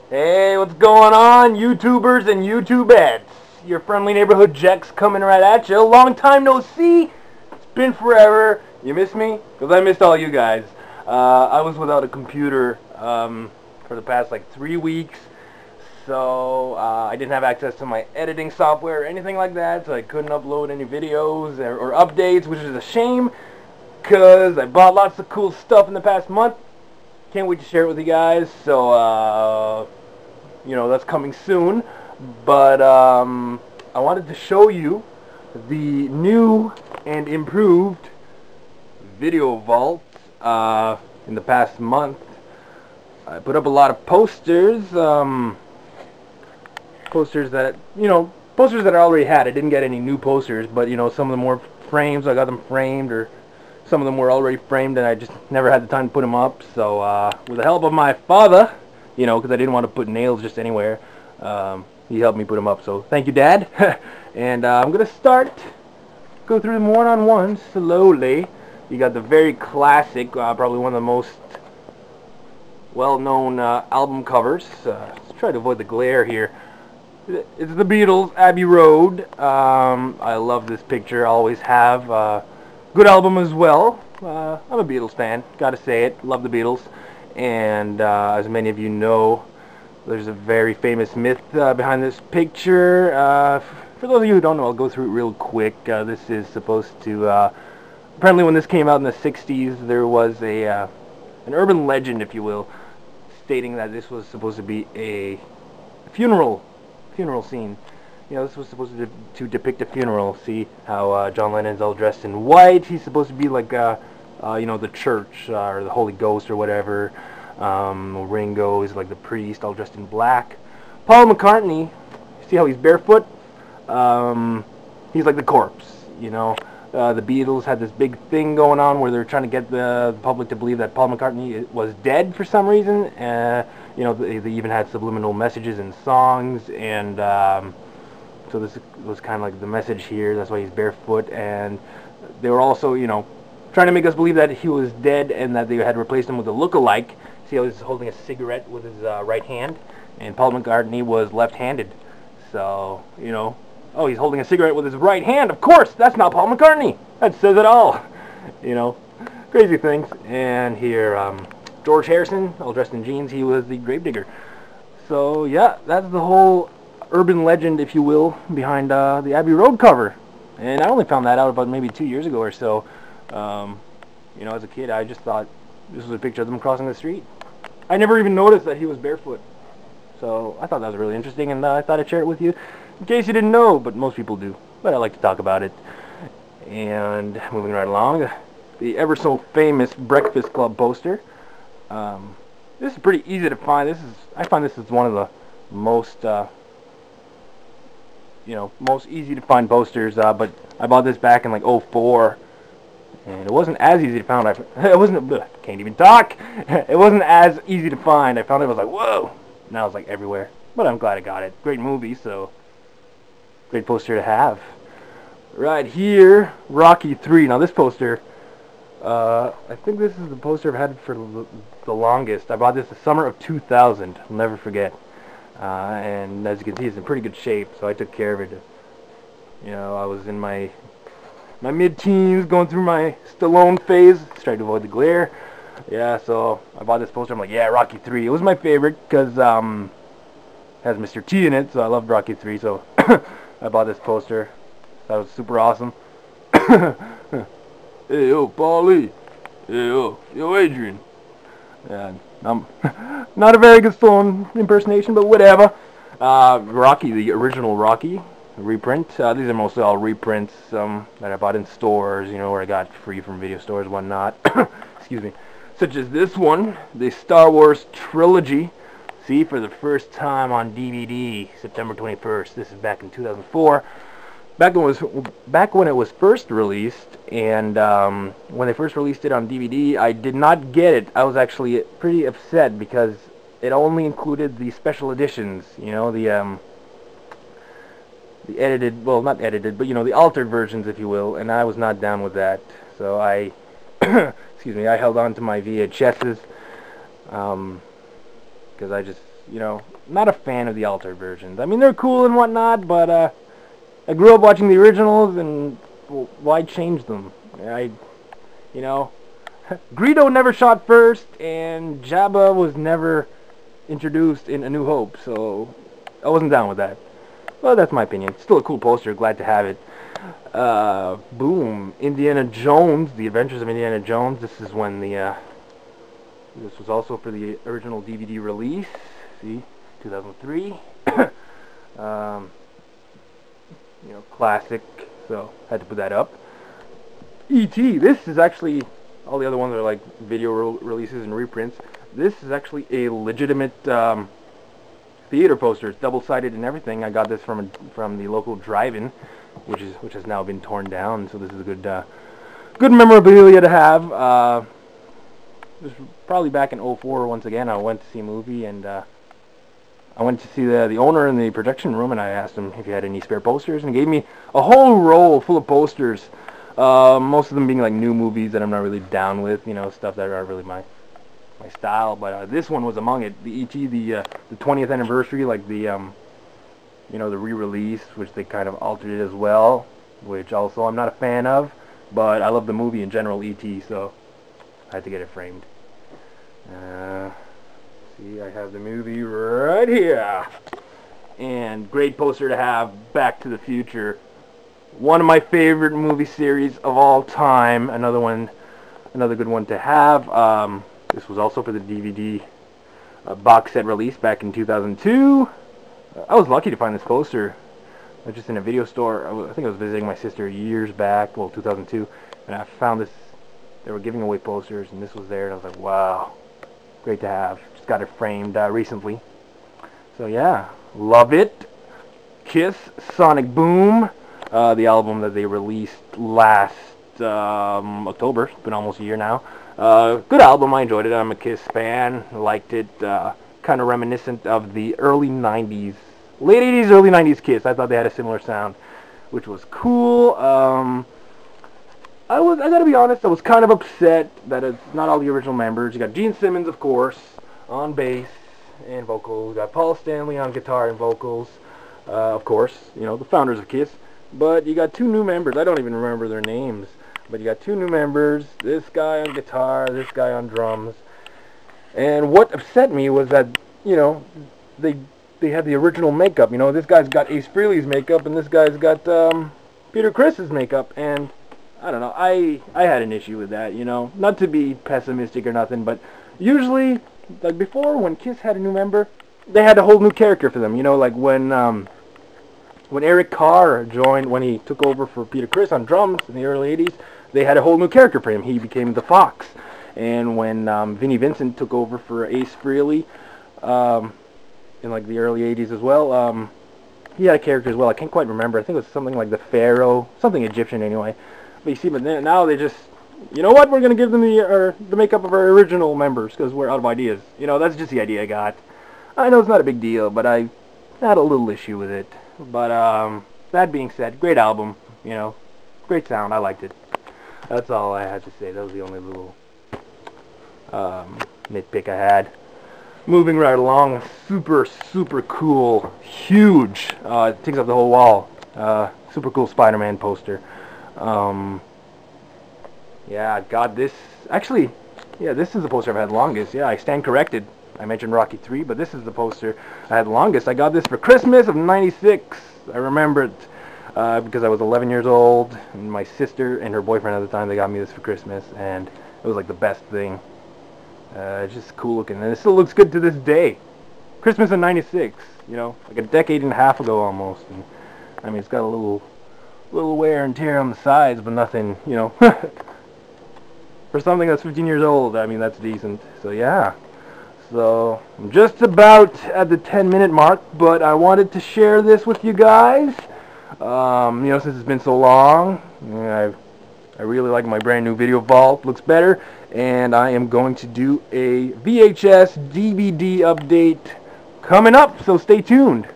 Hey, what's going on, YouTubers and YouTubettes? Your friendly neighborhood Jex coming right at you. Long time no see. It's been forever. You miss me? Because I missed all you guys. I was without a computer for the past like 3 weeks. So I didn't have access to my editing software or anything like that. So I couldn't upload any videos or updates, which is a shame. Because I bought lots of cool stuff in the past month. Can't wait to share it with you guys. So, that's coming soon. But I wanted to show you the new and improved Video Vault in the past month. I put up a lot of posters, posters that I already had. I didn't get any new posters, but some of them were frames. I got them framed, or some of them were already framed, and I just never had the time to put them up. So with the help of my father, because I didn't want to put nails just anywhere, he helped me put them up. So thank you, Dad. And I'm gonna go through them one on one slowly. You got the very classic, probably one of the most well-known album covers. Let's try to avoid the glare here. It's the Beatles, Abbey Road. I love this picture, always have. Good album as well. I'm a Beatles fan, gotta say it. Love the Beatles. And as many of you know, there's a very famous myth behind this picture. For those of you who don't know, I'll go through it real quick. This is supposed to... apparently when this came out in the 60s, there was an urban legend, if you will, stating that this was supposed to be a funeral scene. This was supposed to depict a funeral. See how John Lennon's all dressed in white. He's supposed to be like, the church or the Holy Ghost or whatever. Ringo is like the priest, all dressed in black. Paul McCartney, see how he's barefoot? He's like the corpse. The Beatles had this big thing going on where they were trying to get the public to believe that Paul McCartney was dead for some reason. They even had subliminal messages in songs, and so this was kind of like the message here. That's why he's barefoot. And they were also, trying to make us believe that he was dead and that they had replaced him with a look-alike. See how he's holding a cigarette with his right hand? And Paul McCartney was left-handed. So, oh, he's holding a cigarette with his right hand. Of course, that's not Paul McCartney. That says it all. Crazy things. And here, George Harrison, all dressed in jeans, he was the gravedigger. So, yeah, that's the whole urban legend, if you will, behind the Abbey Road cover. And I only found that out about maybe 2 years ago or so. As a kid, I just thought this was a picture of them crossing the street. I never even noticed that he was barefoot. So I thought that was really interesting, and I thought I'd share it with you in case you didn't know, but most people do. But I like to talk about it. And moving right along, the ever so famous Breakfast Club poster. This is pretty easy to find. I find this is one of the most most easy to find posters, but I bought this back in like '04, and it wasn't as easy to find. Can't even talk. It wasn't as easy to find. I found it, I was like, whoa. Now it's like everywhere, but I'm glad I got it. Great movie, so great poster to have. Right here, Rocky 3. Now this poster, I think this is the poster I've had for the longest. I bought this the summer of 2000. I'll never forget. And as you can see, it's in pretty good shape, so I took care of it. I was in my mid-teens, going through my Stallone phase, trying to avoid the glare. Yeah, so I bought this poster. I'm like, yeah, Rocky 3. It was my favorite because it has Mr. T in it, so I loved Rocky 3. So I bought this poster. That was super awesome. Hey, yo, Paulie. Hey, yo, Adrian. And I'm not a very good Stallone impersonation, but whatever. Rocky, the original Rocky reprint. These are mostly all reprints that I bought in stores, where I got free from video stores and whatnot. Excuse me. Such as this one, the Star Wars Trilogy. See, for the first time on DVD, September 21st. This is back in 2004. Back when it was first released, and when they first released it on DVD, I did not get it. I was actually pretty upset because it only included the special editions, the edited, well, not edited, but the altered versions, if you will, and I was not down with that. So I, excuse me, I held on to my VHSs. because I just, you know, not a fan of the altered versions. I mean, they're cool and whatnot, but I grew up watching the originals, and well, why change them? You know, Greedo never shot first, and Jabba was never introduced in A New Hope, so I wasn't down with that. Well, that's my opinion. Still a cool poster. Glad to have it. Boom. Indiana Jones, The Adventures of Indiana Jones. This is when the this was also for the original DVD release. See, 2003. You know, classic. So had to put that up. E.T. This is actually, all the other ones are like video releases and reprints. This is actually a legitimate theater poster. It's double-sided and everything. I got this from the local drive-in, which has now been torn down. So this is a good memorabilia to have. This was probably back in '04. Once again, I went to see a movie, and I went to see the owner in the projection room, and I asked him if he had any spare posters, and he gave me a whole roll full of posters. Most of them being like new movies that I'm not really down with, you know, stuff that aren't really my style. But this one was among it. The E.T. the 20th anniversary, like the you know, the re-release, which they kind of altered it as well, which also I'm not a fan of. But I love the movie in general, E.T. So I had to get it framed. See, I have the movie right here, and great poster to have. Back to the Future. One of my favorite movie series of all time. Another good one to have. This was also for the DVD box set release back in 2002. I was lucky to find this poster. I was just in a video store. I think I was visiting my sister years back, well, 2002, and I found this. They were giving away posters, and this was there, and I was like, wow, great to have. Just got it framed recently. So yeah, love it. Kiss, Sonic Boom. The album that they released last October. It's been almost a year now. Good album. I enjoyed it. I'm a Kiss fan. Liked it. Kind of reminiscent of the early 90s, late 80s, early 90s Kiss. I thought they had a similar sound, which was cool. I gotta be honest, I was kind of upset that it's not all the original members. You got Gene Simmons, of course, on bass and vocals. You got Paul Stanley on guitar and vocals. Of course, you know, the founders of Kiss. But you got two new members. I don't even remember their names. But you got two new members. This guy on guitar, this guy on drums. And what upset me was that, you know, they had the original makeup. You know, this guy's got Ace Frehley's makeup, and this guy's got Peter Criss's makeup. And I don't know. I had an issue with that. You know, not to be pessimistic or nothing, but usually, like before, when Kiss had a new member, they had a whole new character for them. You know, like when Eric Carr joined, when he took over for Peter Criss on drums in the early 80s, they had a whole new character for him. He became the Fox. And when Vinnie Vincent took over for Ace Frehley in like the early 80s as well, he had a character as well. I can't quite remember. I think it was something like the Pharaoh, something Egyptian anyway. But you see, but now they just, you know what, we're going to give them the makeup of our original members because we're out of ideas. You know, that's just the idea I got. I know it's not a big deal, but I had a little issue with it. But that being said, great album, you know, great sound. I liked it. That's all I had to say. That was the only little nitpick I had. Moving right along, super cool, huge. It takes up the whole wall. Super cool Spider-Man poster. Yeah, I got this. Actually, yeah, this is the poster I've had longest. Yeah, I stand corrected. I mentioned Rocky 3, but this is the poster I had longest. I got this for Christmas of '96. I remember it because I was 11 years old, and my sister and her boyfriend at the time, they got me this for Christmas, and it was like the best thing. It's just cool looking, and it still looks good to this day. Christmas of '96, you know, like a decade and a half ago almost. And I mean, it's got a little wear and tear on the sides, but nothing, you know. For something that's 15 years old, I mean, that's decent. So yeah. So I'm just about at the 10-minute mark, but I wanted to share this with you guys. You know, since it's been so long, I really like my brand new video vault. Looks better, and I am going to do a VHS DVD update coming up. So stay tuned.